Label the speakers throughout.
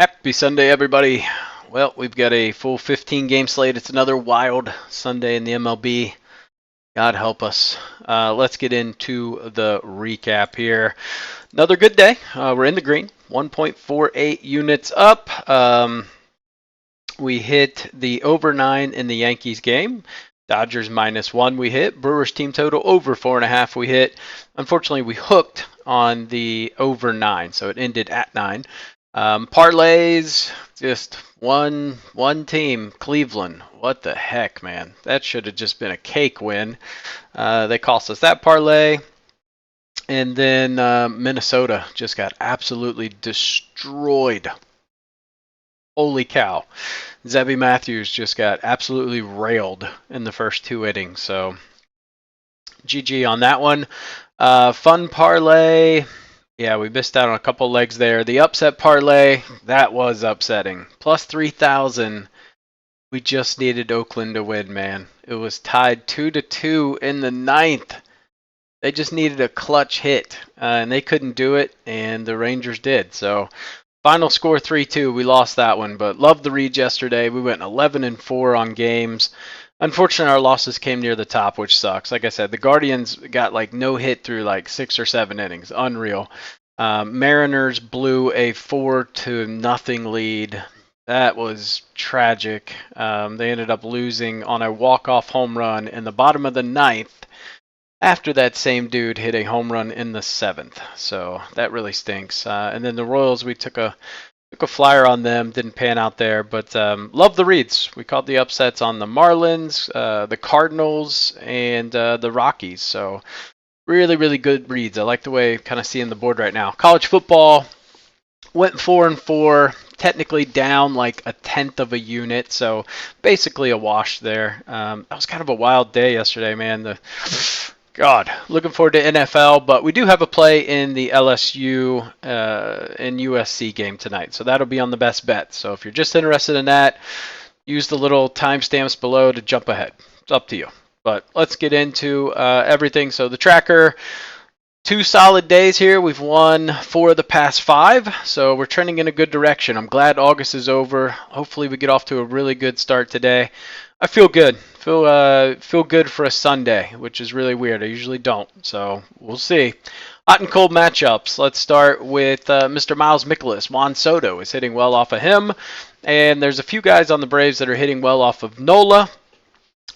Speaker 1: Happy Sunday, everybody. Well, we've got a full 15 game slate. It's another wild Sunday in the MLB. God help us. Let's get into the recap here. Another good day. We're in the green, 1.48 units up. We hit the over 9 in the Yankees game. Dodgers -1 we hit. Brewers team total over 4.5 we hit. Unfortunately, we hooked on the over 9, so it ended at 9. Parlays, just one team, Cleveland. What the heck, man? That should have just been a cake win. They cost us that parlay. And then Minnesota just got absolutely destroyed. Holy cow. Zebby Matthews just got absolutely railed in the first 2 innings. So GG on that one. Fun parlay. Yeah, we missed out on a couple legs there. The upset parlay, that was upsetting. Plus 3,000. We just needed Oakland to win, man. It was tied 2-2 in the 9th. They just needed a clutch hit, and they couldn't do it, and the Rangers did. So final score 3-2. We lost that one, but loved the read yesterday. We went 11-4 on games. Unfortunately, our losses came near the top, which sucks. Like I said, the Guardians got like no hit through like 6 or 7 innings. Unreal. Mariners blew a 4-0 lead. That was tragic. They ended up losing on a walk-off home run in the bottom of the 9th after that same dude hit a home run in the 7th. So that really stinks. And then the Royals, we took a flyer on them, didn't pan out there, but love the reads. We called the upsets on the Marlins, the Cardinals, and the Rockies. So really, really good reads. I like the way kind of seeing the board right now. College football went 4-4, technically down like 1/10 of a unit, so basically a wash there. That was kind of a wild day yesterday, man. God, looking forward to NFL, but we do have a play in the LSU and USC game tonight, so that'll be on the best bet. So if you're just interested in that, use the little timestamps below to jump ahead. It's up to you. But let's get into everything. So the tracker, 2 solid days here. We've won 4 of the past 5, so we're trending in a good direction. I'm glad August is over. Hopefully we get off to a really good start today. I feel good. Feel good for a Sunday, which is really weird. I usually don't, so we'll see. Hot and cold matchups. Let's start with Mr. Miles Mikolas. Juan Soto is hitting well off of him, and there's a few guys on the Braves that are hitting well off of Nola.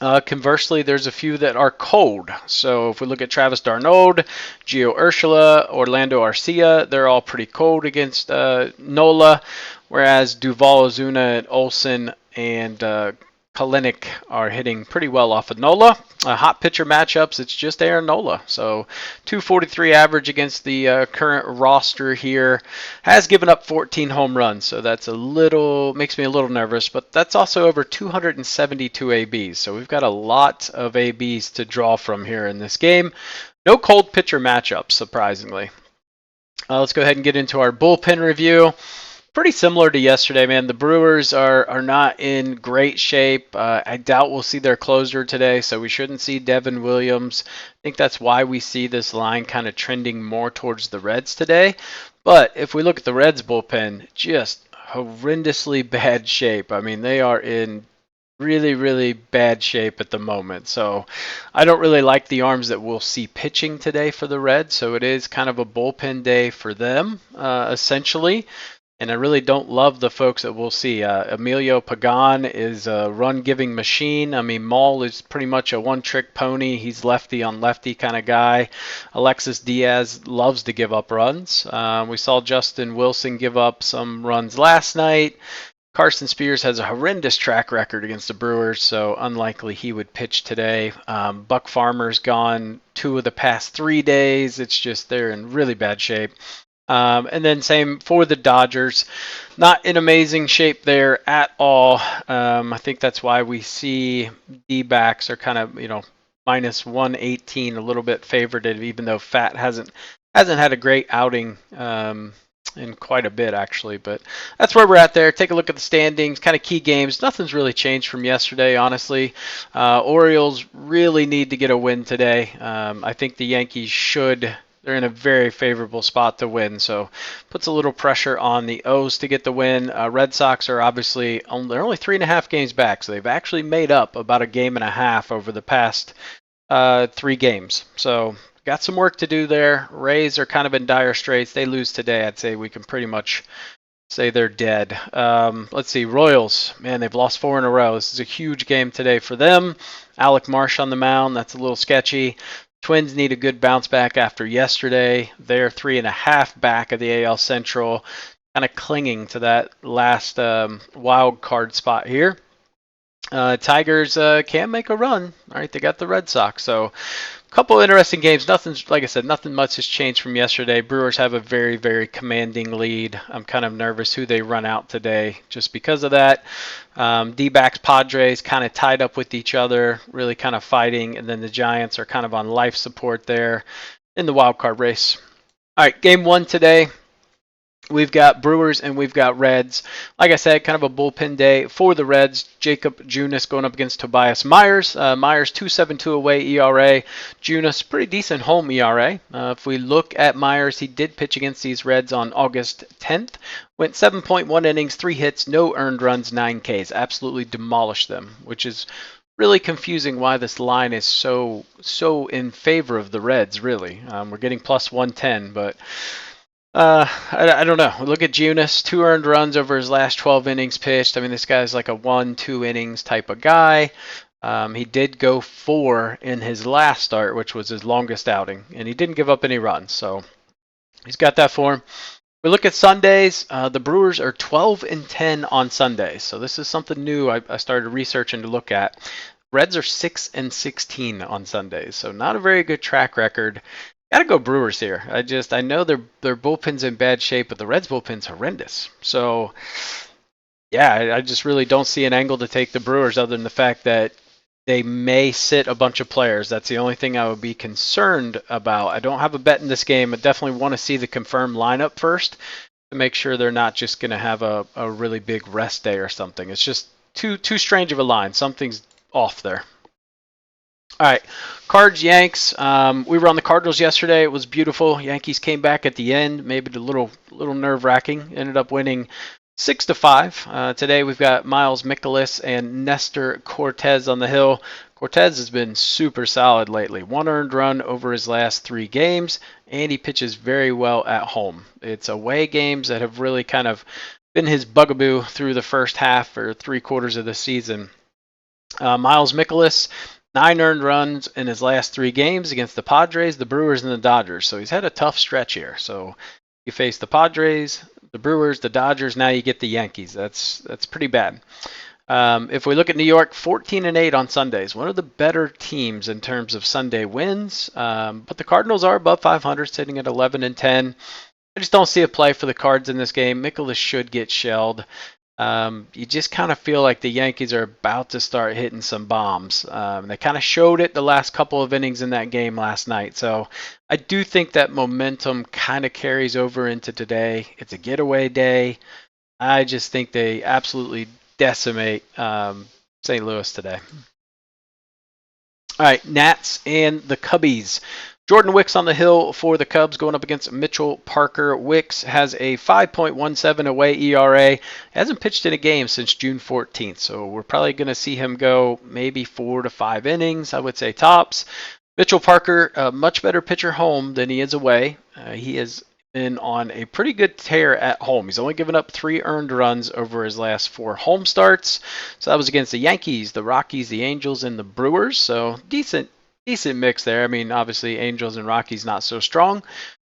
Speaker 1: Conversely, there's a few that are cold. So if we look at Travis d'Arnaud, Gio Urshela, Orlando Arcia, they're all pretty cold against Nola, whereas Duvall, Ozuna, and Olsen and Kalinick are hitting pretty well off of Nola. Hot pitcher matchups, it's just Aaron Nola. So 243 average against the current roster here. Has given up 14 home runs, so that's makes me a little nervous, but that's also over 272 ABs. So we've got a lot of ABs to draw from here in this game. No cold pitcher matchups, surprisingly. Let's go ahead and get into our bullpen review. Pretty similar to yesterday, man. The Brewers are not in great shape. I doubt we'll see their closer today, so we shouldn't see Devin Williams. I think that's why we see this line kind of trending more towards the Reds today. But if we look at the Reds bullpen, just horrendously bad shape. I mean, they are in really, really bad shape at the moment. So I don't really like the arms that we'll see pitching today for the Reds. So it is kind of a bullpen day for them, essentially. And I really don't love the folks that we'll see. Emilio Pagan is a run-giving machine. I mean, Maul is pretty much a one-trick pony. He's lefty-on-lefty kind of guy. Alexis Diaz loves to give up runs. We saw Justin Wilson give up some runs last night. Carson Spears has a horrendous track record against the Brewers, so unlikely he would pitch today. Buck Farmer's gone 2 of the past 3 days. It's just they're in really bad shape. And then same for the Dodgers. Not in amazing shape there at all. I think that's why we see D-backs are kind of, minus 118, a little bit favored, even though Fat hasn't had a great outing in quite a bit, actually. But that's where we're at there. Take a look at the standings, kind of key games. Nothing's really changed from yesterday, honestly. Orioles really need to get a win today. I think the Yankees should they're in a very favorable spot to win. So puts a little pressure on the O's to get the win. Red Sox are obviously they're only 3.5 games back, so they've actually made up about a game and a half over the past 3 games. So got some work to do there. Rays are kind of in dire straits. They lose today. I'd say we can pretty much say they're dead. Let's see, Royals. Man, they've lost 4 in a row. This is a huge game today for them. Alec Marsh on the mound. That's a little sketchy. Twins need a good bounce back after yesterday. They're 3.5 back of the AL Central, kind of clinging to that last wild card spot here. Tigers can make a run. All right, they got the Red Sox. So a couple interesting games. Nothing, like I said, nothing much has changed from yesterday. Brewers have a very, very commanding lead. I'm kind of nervous who they run out today just because of that. D-backs, Padres kind of tied up with each other, really kind of fighting. And then the Giants are kind of on life support there in the wild card race. All right, game 1 today. We've got Brewers and we've got Reds. Like I said, kind of a bullpen day for the Reds. Jacob Junis going up against Tobias Myers. Myers 2.72 away ERA. Junis pretty decent home ERA. If we look at Myers, he did pitch against these Reds on August 10th. Went 7.1 innings, 3 hits, no earned runs, 9 Ks. Absolutely demolished them, which is really confusing why this line is so in favor of the Reds, really. We're getting plus 110, but I don't know. Look at Junis, 2 earned runs over his last 12 innings pitched. I mean, this guy's like a 1-2 innings type of guy. He did go 4 in his last start, which was his longest outing, and he didn't give up any runs. So he's got that for him. We look at Sundays. The Brewers are 12-10 on Sundays. So this is something new I started researching to look at. Reds are 6-16 on Sundays. So not a very good track record. Gotta go Brewers here. I know their bullpen's in bad shape, but the Reds bullpen's horrendous. So yeah, I just really don't see an angle to take the Brewers other than the fact that they may sit a bunch of players. That's the only thing I would be concerned about. I don't have a bet in this game. I definitely want to see the confirmed lineup first to make sure they're not just going to have a really big rest day or something. It's just too strange of a line. Something's off there. All right, Cards, Yanks. We were on the Cardinals yesterday. It was beautiful. Yankees came back at the end, maybe a little nerve-wracking. Ended up winning 6-5. Today we've got Miles Mikolas and Nestor Cortez on the hill. Cortez has been super solid lately. 1 earned run over his last 3 games, and he pitches very well at home. It's away games that have really kind of been his bugaboo through the first half or 3/4 of the season. Miles Mikolas, 9 earned runs in his last 3 games against the Padres, the Brewers, and the Dodgers. So he's had a tough stretch here. So you face the Padres, the Brewers, the Dodgers. Now you get the Yankees. That's pretty bad. If we look at New York, 14-8 on Sundays. One of the better teams in terms of Sunday wins. But the Cardinals are above 500, sitting at 11-10. I just don't see a play for the Cards in this game. Mikolas should get shelled. You just kind of feel like the Yankees are about to start hitting some bombs. They kind of showed it the last couple of innings in that game last night. So I do think that momentum kind of carries over into today. It's a getaway day. I just think they absolutely decimate St. Louis today. All right, Nats and the Cubbies. Jordan Wicks on the hill for the Cubs going up against Mitchell Parker. Wicks has a 5.17 away ERA. Hasn't pitched in a game since June 14th, so we're probably going to see him go maybe 4 to 5 innings, I would say tops. Mitchell Parker, a much better pitcher home than he is away. He has been on a pretty good tear at home. He's only given up 3 earned runs over his last 4 home starts. So that was against the Yankees, the Rockies, the Angels, and the Brewers. So decent mix there. I mean, obviously, Angels and Rockies not so strong.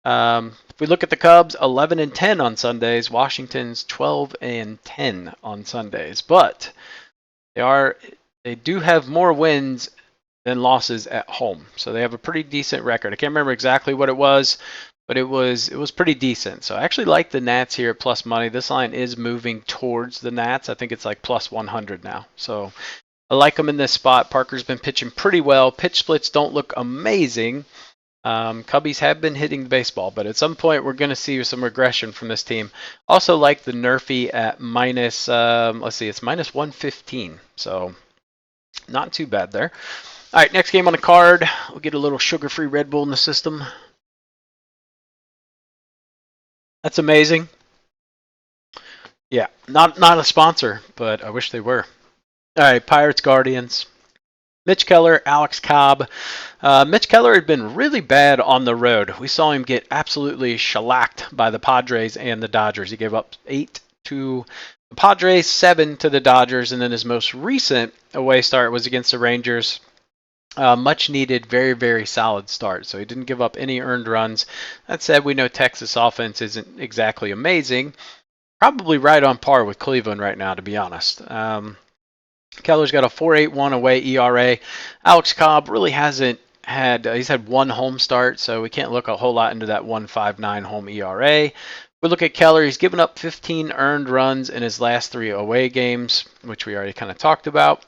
Speaker 1: If we look at the Cubs, 11-10 on Sundays. Washington's 12-10 on Sundays. But they do have more wins than losses at home. So they have a pretty decent record. I can't remember exactly what it was, but it was pretty decent. So I actually like the Nats here at plus money. This line is moving towards the Nats. I think it's like plus 100 now. So I like him in this spot. Parker's been pitching pretty well. Pitch splits don't look amazing. Cubbies have been hitting the baseball, but at some point we're going to see some regression from this team. Also like the Nerfy at minus, let's see, it's minus 115. So not too bad there. All right, next game on the card. We'll get a little sugar-free Red Bull in the system. That's amazing. Yeah, not a sponsor, but I wish they were. All right, Pirates Guardians. Mitch Keller, Alex Cobb. Mitch Keller had been really bad on the road. We saw him get absolutely shellacked by the Padres and the Dodgers. He gave up 8 to the Padres, 7 to the Dodgers, and then his most recent away start was against the Rangers. Much needed, very, very solid start. So he didn't give up any earned runs. That said, we know Texas offense isn't exactly amazing. Probably right on par with Cleveland right now, to be honest. Keller's got a 4.81 away ERA. Alex Cobb really hasn't had, he's had one home start, so we can't look a whole lot into that 1.59 home ERA. We look at Keller, he's given up 15 earned runs in his last 3 away games, which we already kind of talked about.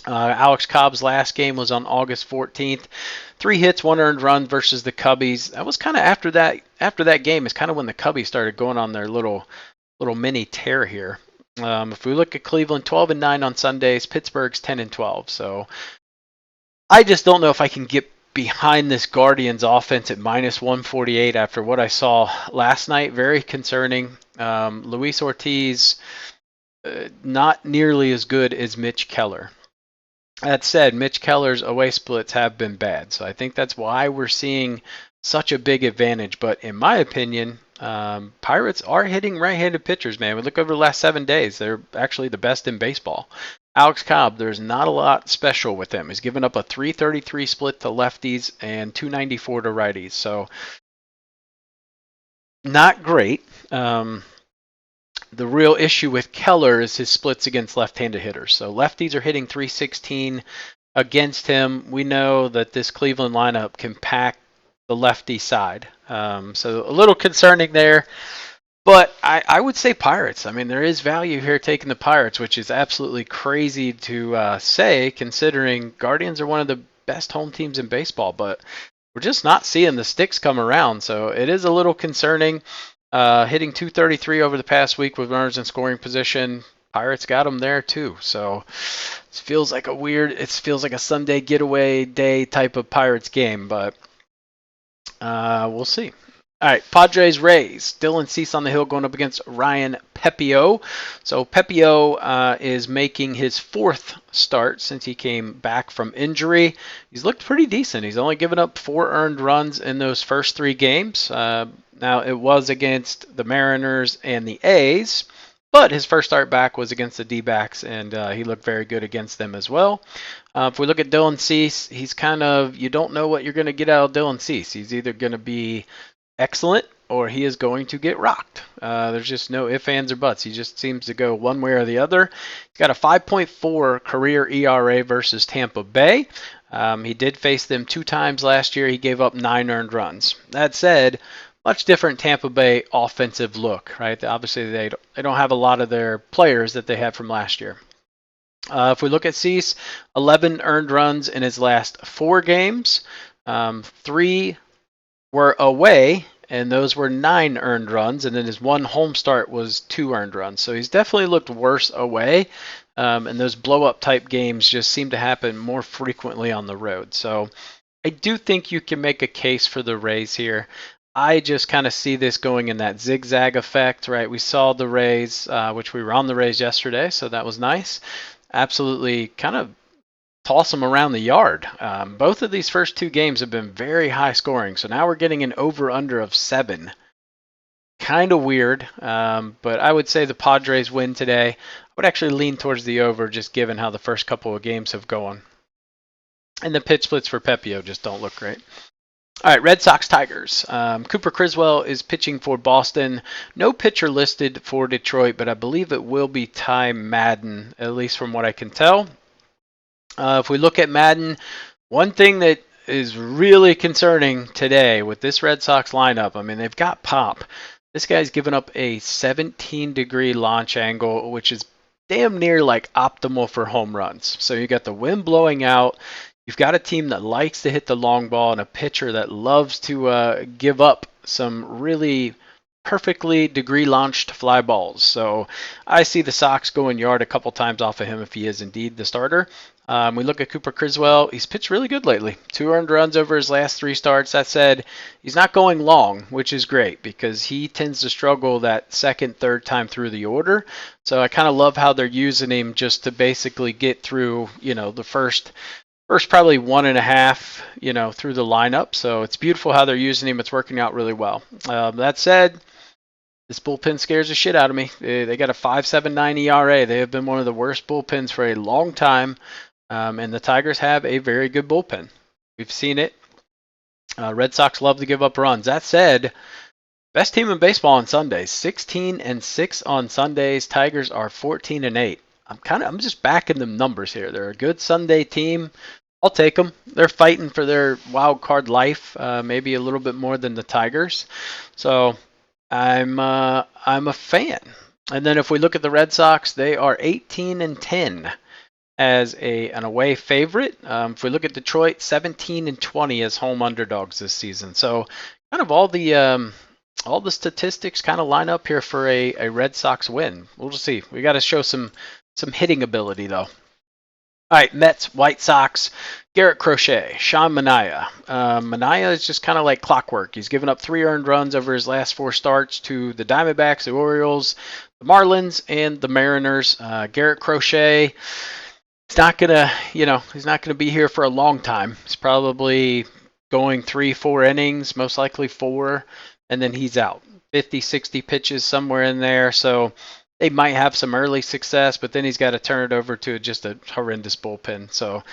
Speaker 1: Alex Cobb's last game was on August 14th. 3 hits, 1 earned run versus the Cubbies. That was kind of after that game is kind of when the Cubbies started going on their little mini tear here. If we look at Cleveland, 12-9 on Sundays. Pittsburgh's 10-12. So I just don't know if I can get behind this Guardians offense at minus 148 after what I saw last night. Very concerning. Luis Ortiz, not nearly as good as Mitch Keller. That said, Mitch Keller's away splits have been bad, so I think that's why we're seeing such a big advantage. But in my opinion, Pirates are hitting right-handed pitchers, man. We look over the last 7 days; they're actually the best in baseball. Alex Cobb, there's not a lot special with him. He's given up a 333 split to lefties and 294 to righties, so not great. The real issue with Keller is his splits against left-handed hitters. So lefties are hitting 316 against him. We know that this Cleveland lineup can pack the lefty side. So a little concerning there. But I would say Pirates. I mean, there is value here taking the Pirates, which is absolutely crazy to say considering Guardians are one of the best home teams in baseball. But we're just not seeing the sticks come around. So it is a little concerning. Hitting 233 over the past week with runners in scoring position. Pirates got them there too. So it feels like a Sunday getaway day type of Pirates game, but we'll see. All right, Padres Rays. Dylan Cease on the hill going up against Ryan Pepio. So Pepio is making his 4th start since he came back from injury. He's looked pretty decent. He's only given up 4 earned runs in those first 3 games. Now, it was against the Mariners and the A's, but his first start back was against the D-backs, and he looked very good against them as well. If we look at Dylan Cease, he's you don't know what you're going to get out of Dylan Cease. He's either going to be excellent or he is going to get rocked. There's just no ifs, ands, or buts. He just seems to go one way or the other. He's got a 5.4 career ERA versus Tampa Bay. He did face them 2 times last year. He gave up 9 earned runs. That said, much different Tampa Bay offensive look, right? Obviously, they don't have a lot of their players that they had from last year. If we look at Cease, 11 earned runs in his last 4 games. 3 were away, and those were 9 earned runs, and then his 1 home start was 2 earned runs. So he's definitely looked worse away, and those blow-up type games just seem to happen more frequently on the road. So I do think you can make a case for the Rays here. I just kind of see this going in that zigzag effect, right? We saw the Rays, which we were on the Rays yesterday, so that was nice. Absolutely kind of toss them around the yard. Both of these first 2 games have been very high scoring, so now we're getting an over-under of 7. Kind of weird, but I would say the Padres win today. I would actually lean towards the over just given how the first couple of games have gone. And the pitch splits for Pepio just don't look great. All right, Red Sox Tigers. Cooper Criswell is pitching for Boston. No pitcher listed for Detroit, but I believe it will be Ty Madden, at least from what I can tell. If we look at Madden, one thing that is really concerning today with this Red Sox lineup, I mean, they've got pop. This guy's given up a 17-degree launch angle, which is damn near like optimal for home runs. So you got the wind blowing out. You've got a team that likes to hit the long ball and a pitcher that loves to give up some really perfectly degree-launched fly balls. So I see the Sox going yard a couple times off of him if he is indeed the starter. We look at Cooper Criswell. He's pitched really good lately. 2 earned runs over his last 3 starts. That said, he's not going long, which is great because he tends to struggle that second, third time through the order. So I kind of love how they're using him just to basically get through, the first probably 1.5, through the lineup. So it's beautiful how they're using him. It's working out really well. That said, this bullpen scares the shit out of me. They got a 5.79 ERA. They have been one of the worst bullpens for a long time. And the Tigers have a very good bullpen. We've seen it. Red Sox love to give up runs. That said, best team in baseball on Sundays. 16-6 on Sundays. Tigers are 14-8. I'm just backing them numbers here. They're a good Sunday team. I'll take them. They're fighting for their wild card life, maybe a little bit more than the Tigers. So I'm a fan. And then if we look at the Red Sox, they are 18-10 as an away favorite. If we look at Detroit, 17-20 as home underdogs this season. So kind of all the statistics kind of line up here for a Red Sox win. We'll just see. We got to show some hitting ability though. All right, Mets, White Sox, Garrett Crochet, Sean Manaea. Manaea is just kind of like clockwork. He's given up 3 earned runs over his last 4 starts to the Diamondbacks, the Orioles, the Marlins, and the Mariners. Garrett Crochet, he's not gonna be here for a long time. He's probably going 3-4 innings, most likely 4, and then he's out. 50, 60 pitches somewhere in there. So they might have some early success, but then he's got to turn it over to just a horrendous bullpen. So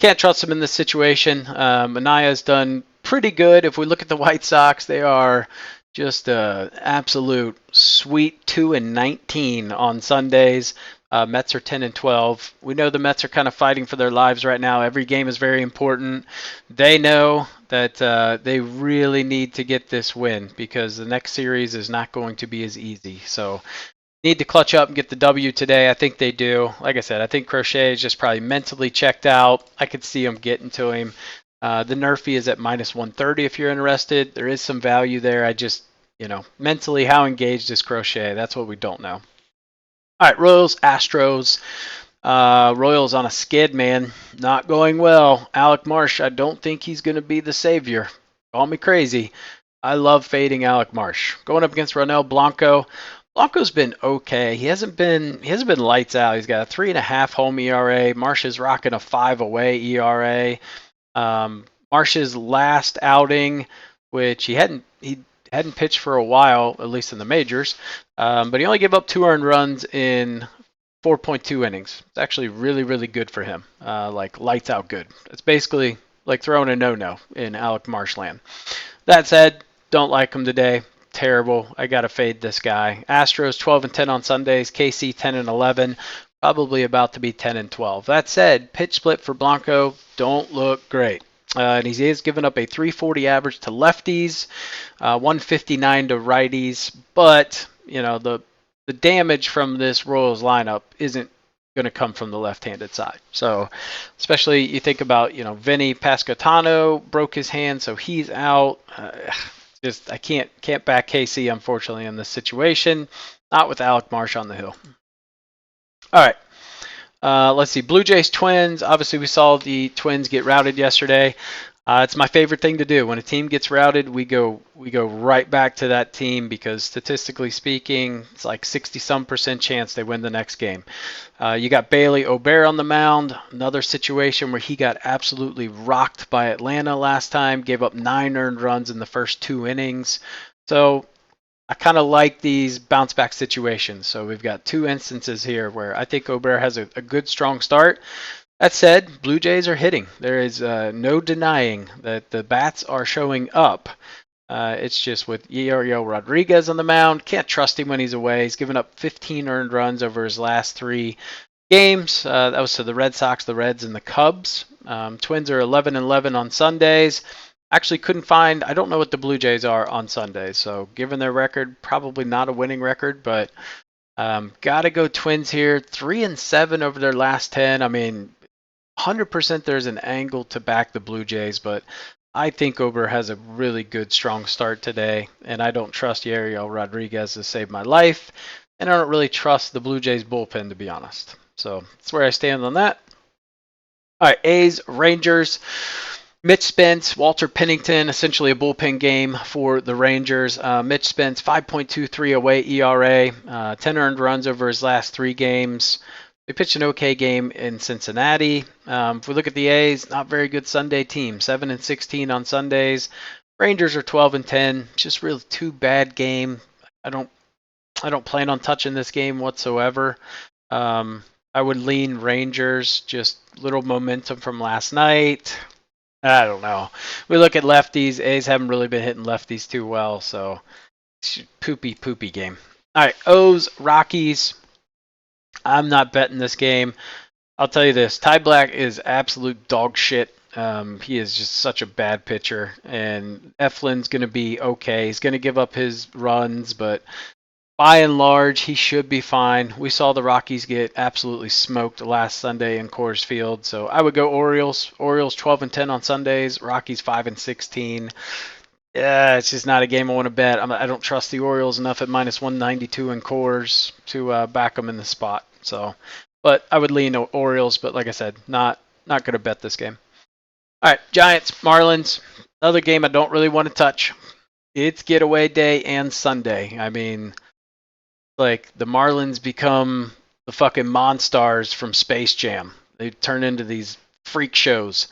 Speaker 1: can't trust him in this situation. Manaea's done pretty good. If we look at the White Sox, they are just an absolute sweet 2-19 on Sundays. Mets are 10-12. We know the Mets are kind of fighting for their lives right now. Every game is very important. They know that they really need to get this win because the next series is not going to be as easy. So need to clutch up and get the W today. I think they do. Like I said, I think Crochet is just probably mentally checked out. I could see him getting to him. The Nerfy is at -130 if you're interested. There is some value there. I just, mentally, how engaged is Crochet? That's what we don't know. All right, Royals, Astros. Royals on a skid, man. Not going well. Alec Marsh, I don't think he's going to be the savior. Call me crazy. I love fading Alec Marsh. Going up against Ronel Blanco. Blanco's been okay. He hasn't been lights out. He's got a 3.5 home ERA. Marsh is rocking a 5 away ERA. Marsh's last outing, which he hadn't pitched for a while, at least in the majors, but he only gave up 2 earned runs in 4.2 innings. It's actually really, really good for him. Like lights out good. It's basically like throwing a no-no in Alec Marsh land. That said, don't like him today. Terrible. I got to fade this guy. Astros 12-10 on Sundays. KC 10-11. Probably about to be 10-12. That said, pitch split for Blanco don't look great. And he is giving up a 340 average to lefties, 159 to righties. But, the damage from this Royals lineup isn't going to come from the left-handed side. So, especially you think about, Vinny Pasquantano broke his hand, so he's out. I can't back KC, unfortunately, in this situation. Not with Alec Marsh on the hill. All right. Let's see. Blue Jays, Twins. Obviously, we saw the Twins get routed yesterday. It's my favorite thing to do. When a team gets routed, we go right back to that team because statistically speaking, it's like 60-some% chance they win the next game. You got Bailey Ober on the mound. Another situation where he got absolutely rocked by Atlanta last time. Gave up 9 earned runs in the first 2 innings. So I kind of like these bounce back situations. So we've got 2 instances here where I think Ober has a good, strong start. That said, Blue Jays are hitting. There is no denying that the bats are showing up. It's just with Yariel Rodriguez on the mound. Can't trust him when he's away. He's given up 15 earned runs over his last 3 games. That was to the Red Sox, the Reds, and the Cubs. Twins are 11-11 on Sundays. Actually couldn't find, I don't know what the Blue Jays are on Sundays. So given their record, probably not a winning record, but got to go Twins here. 3-7 over their last 10. I mean, 100% there's an angle to back the Blue Jays, but I think Ober has a really good, strong start today, and I don't trust Yariel Rodriguez to save my life, and I don't really trust the Blue Jays bullpen, to be honest. So that's where I stand on that. All right, A's, Rangers. Mitch Spence, Walter Pennington, essentially a bullpen game for the Rangers. Mitch Spence, 5.23 away ERA, 10 earned runs over his last 3 games. They pitched an okay game in Cincinnati. If we look at the A's, not very good Sunday team, 7-16 on Sundays. Rangers are 12-10. Just really too bad game. I don't plan on touching this game whatsoever. I would lean Rangers. Just little momentum from last night. I don't know. We look at lefties. A's haven't really been hitting lefties too well, so poopy game. All right, O's, Rockies. I'm not betting this game. I'll tell you this. Ty Black is absolute dog shit. He is just such a bad pitcher, and Eflin's going to be okay. He's going to give up his runs, but by and large, he should be fine. We saw the Rockies get absolutely smoked last Sunday in Coors Field, so I would go Orioles. Orioles 12-10 on Sundays. Rockies 5-16. Yeah, it's just not a game I want to bet. I don't trust the Orioles enough at -192 in Coors to back them in the spot. So, but I would lean Orioles. But like I said, not going to bet this game. All right, Giants, Marlins. Another game I don't really want to touch. It's getaway day and Sunday. I mean, like the Marlins become the fucking Monstars from Space Jam. They turn into these freak shows.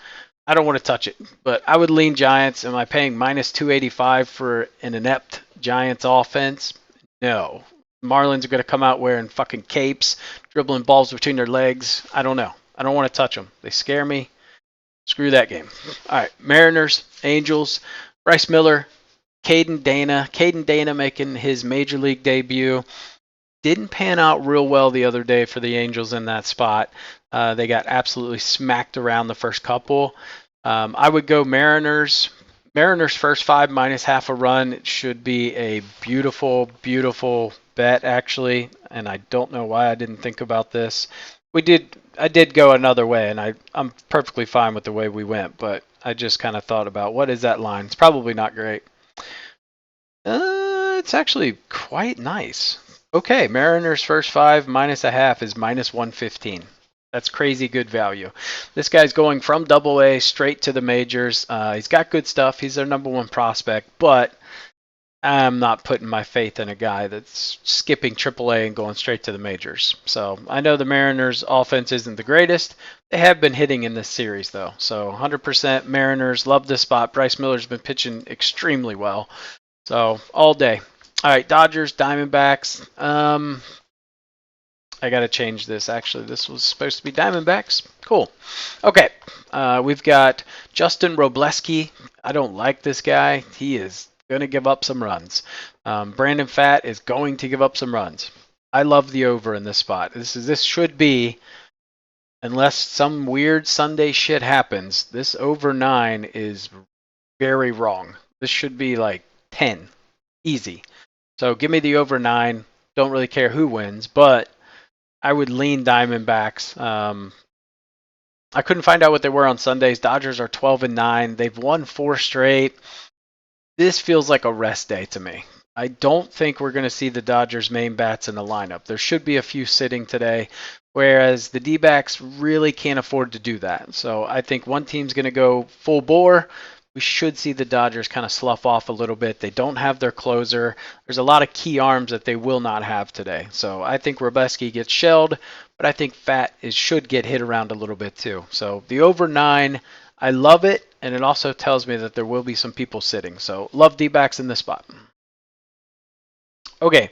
Speaker 1: I don't want to touch it, but I would lean Giants. Am I paying -285 for an inept Giants offense? No. Marlins are going to come out wearing fucking capes, dribbling balls between their legs. I don't know. I don't want to touch them. They scare me. Screw that game. All right, Mariners, Angels, Bryce Miller, Caden Dana. Caden Dana making his major league debut. Didn't pan out real well the other day for the Angels in that spot. They got absolutely smacked around the first couple. I would go Mariners. Mariners first 5 -0.5 a run. It should be a beautiful, beautiful bet, actually. And I don't know why I didn't think about this. I did go another way, and I'm perfectly fine with the way we went. But I just kind of thought about what is that line? It's probably not great. It's actually quite nice. Okay, Mariners first 5 -0.5 is -115. That's crazy good value. This guy's going from Double-A straight to the majors. He's got good stuff. He's their #1 prospect, but I'm not putting my faith in a guy that's skipping Triple-A and going straight to the majors. So I know the Mariners' offense isn't the greatest. They have been hitting in this series, though. So 100% Mariners. Love this spot. Bryce Miller's been pitching extremely well. So all day. All right, Dodgers, Diamondbacks. I got to change this. Actually, this was supposed to be Diamondbacks. Cool. Okay, we've got Justin Robleski. I don't like this guy. He is going to give up some runs. Brandon Pfaadt is going to give up some runs. I love the over in this spot. This should be, unless some weird Sunday shit happens, this over 9 is very wrong. This should be like 10. Easy. So give me the over 9. Don't really care who wins, but I would lean Diamondbacks. I couldn't find out what they were on Sundays. Dodgers are 12-9. They've won 4 straight. This feels like a rest day to me. I don't think we're going to see the Dodgers' main bats in the lineup. There should be a few sitting today, whereas the D-backs really can't afford to do that. So I think one team's going to go full bore. We should see the Dodgers kind of slough off a little bit. They don't have their closer. There's a lot of key arms that they will not have today. So I think Robleski gets shelled, but I think Pfaadt should get hit around a little bit too. So the over 9, I love it, and it also tells me that there will be some people sitting. So love D-backs in this spot. Okay,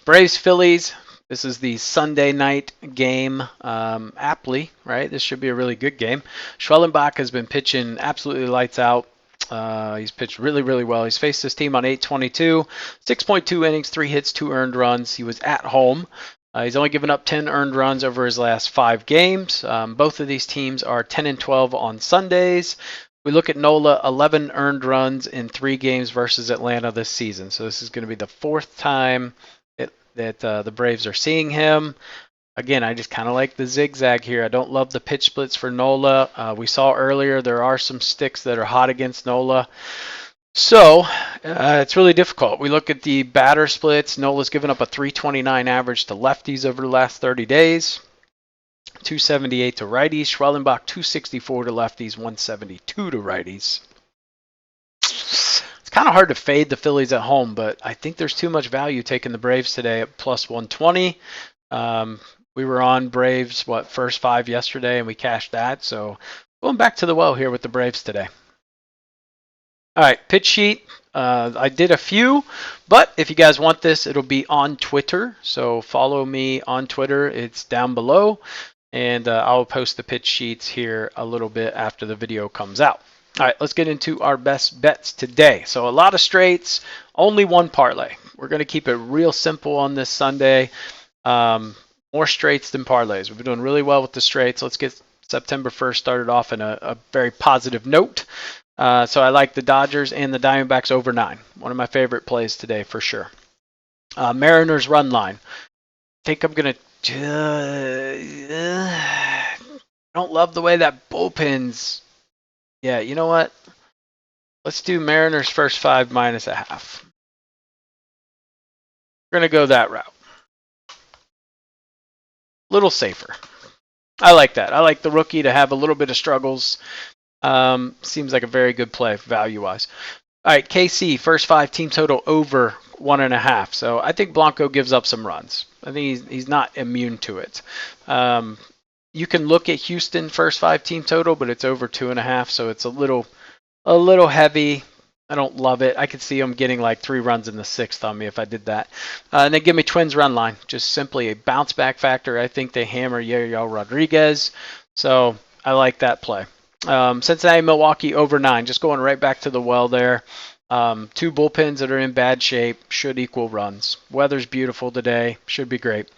Speaker 1: Braves, Phillies. This is the Sunday night game, aptly, right? This should be a really good game. Schwellenbach has been pitching absolutely lights out. He's pitched really, really well. He's faced this team on 822, 6.2 innings, 3 hits, 2 earned runs. He was at home. He's only given up 10 earned runs over his last 5 games. Both of these teams are 10-12 on Sundays. We look at Nola, 11 earned runs in 3 games versus Atlanta this season. So this is going to be the 4th time that the Braves are seeing him. Again, I just kind of like the zigzag here. I don't love the pitch splits for Nola. We saw earlier there are some sticks that are hot against Nola. So it's really difficult. We look at the batter splits. Nola's given up a 329 average to lefties over the last 30 days. 278 to righties. Schwellenbach 264 to lefties, 172 to righties. It's kind of hard to fade the Phillies at home, but I think there's too much value taking the Braves today at plus 120. We were on Braves, first 5 yesterday, and we cashed that. So going back to the well here with the Braves today. All right, pitch sheet. I did a few, but if you guys want this, it'll be on Twitter. So follow me on Twitter. It's down below, and I'll post the pitch sheets here a little bit after the video comes out. All right, let's get into our best bets today. So a lot of straights, only one parlay. We're going to keep it real simple on this Sunday. More straights than parlays. We've been doing really well with the straights. Let's get September 1st started off in a very positive note. So I like the Dodgers and the Diamondbacks over 9. One of my favorite plays today for sure. Mariners run line. I think I'm going to... I don't love the way that bullpen's... Yeah, you know what? Let's do Mariners first 5 -0.5. We're going to go that route. Little safer. I like that. I like the rookie to have a little bit of struggles. Seems like a very good play value-wise. All right, KC, first 5 team total over 1.5. So I think Blanco gives up some runs. I think he's not immune to it. You can look at Houston first 5 team total, but it's over 2.5, so it's a little heavy. I don't love it. I could see them getting like 3 runs in the 6th on me if I did that. And then give me Twins run line, just simply a bounce back factor. I think they hammer Yariel Rodriguez, so I like that play. Cincinnati, Milwaukee over 9, just going right back to the well there. 2 bullpens that are in bad shape should equal runs. Weather's beautiful today, should be great.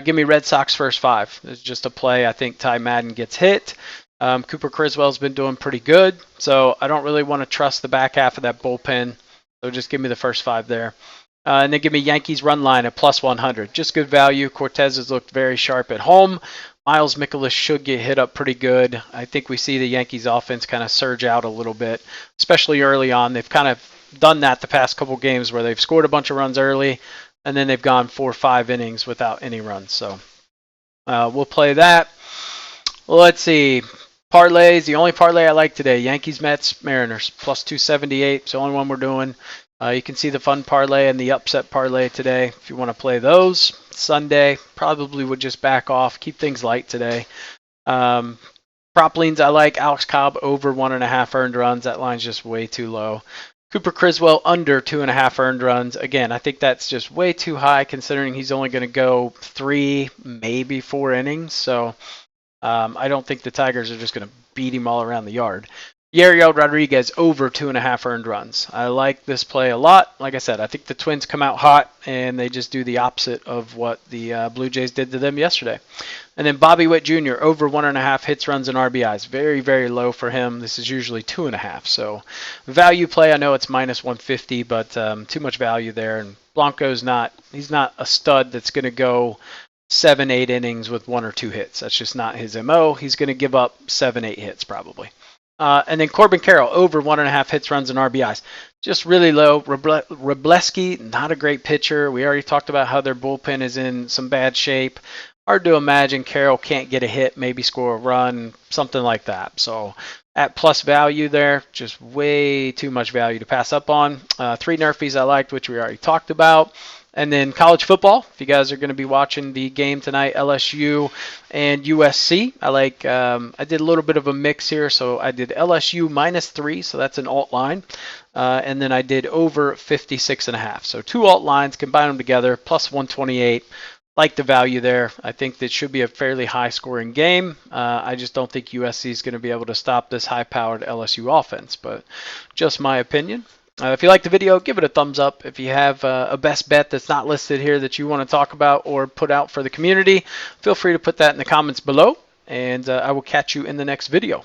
Speaker 1: Give me Red Sox first 5. It's just a play. I think Ty Madden gets hit. Cooper Criswell's been doing pretty good, so I don't really want to trust the back half of that bullpen. So just give me the first 5 there. And then give me Yankees run line at plus 100. Just good value. Cortez has looked very sharp at home. Miles Mikolas should get hit up pretty good. I think we see the Yankees offense kind of surge out a little bit, especially early on. They've kind of done that the past couple games where they've scored a bunch of runs early, and then they've gone 4 or 5 innings without any runs. So we'll play that. Let's see. Parlays. The only parlay I like today, Yankees, Mets, Mariners, plus 278. It's the only one we're doing. You can see the fun parlay and the upset parlay today if you want to play those. Sunday, probably would just back off. Keep things light today. Prop leans I like. Alex Cobb over 1.5 earned runs. That line's just way too low. Cooper Criswell under 2.5 earned runs. Again, I think that's just way too high considering he's only going to go 3, maybe 4 innings. So I don't think the Tigers are just going to beat him all around the yard. Yariel Rodriguez over 2.5 earned runs. I like this play a lot. Like I said, I think the Twins come out hot and they just do the opposite of what the Blue Jays did to them yesterday. And then Bobby Witt Jr. over 1.5 hits, runs, and RBIs. Very, very low for him. This is usually 2.5. So value play, I know it's minus 150, but too much value there. And Blanco's he's not a stud that's going to go 7-8 innings with 1 or 2 hits. That's just not his MO. He's going to give up 7-8 hits probably. And then Corbin Carroll, over 1.5 hits, runs, and RBIs. Just really low. Wrobleski, not a great pitcher. We already talked about how their bullpen is in some bad shape. Hard to imagine Carroll can't get a hit, maybe score a run, something like that. So at plus value there, just way too much value to pass up on. 3 Nerfies I liked, which we already talked about. And then college football, if you guys are going to be watching the game tonight, LSU and USC. I did a little bit of a mix here, so I did LSU -3, so that's an alt line. And then I did over 56.5. So 2 alt lines, combine them together, plus 128. Like the value there. I think that should be a fairly high-scoring game. I just don't think USC is going to be able to stop this high-powered LSU offense, but just my opinion. If you like the video, give it a thumbs up. If you have a best bet that's not listed here that you want to talk about or put out for the community, feel free to put that in the comments below, and I will catch you in the next video.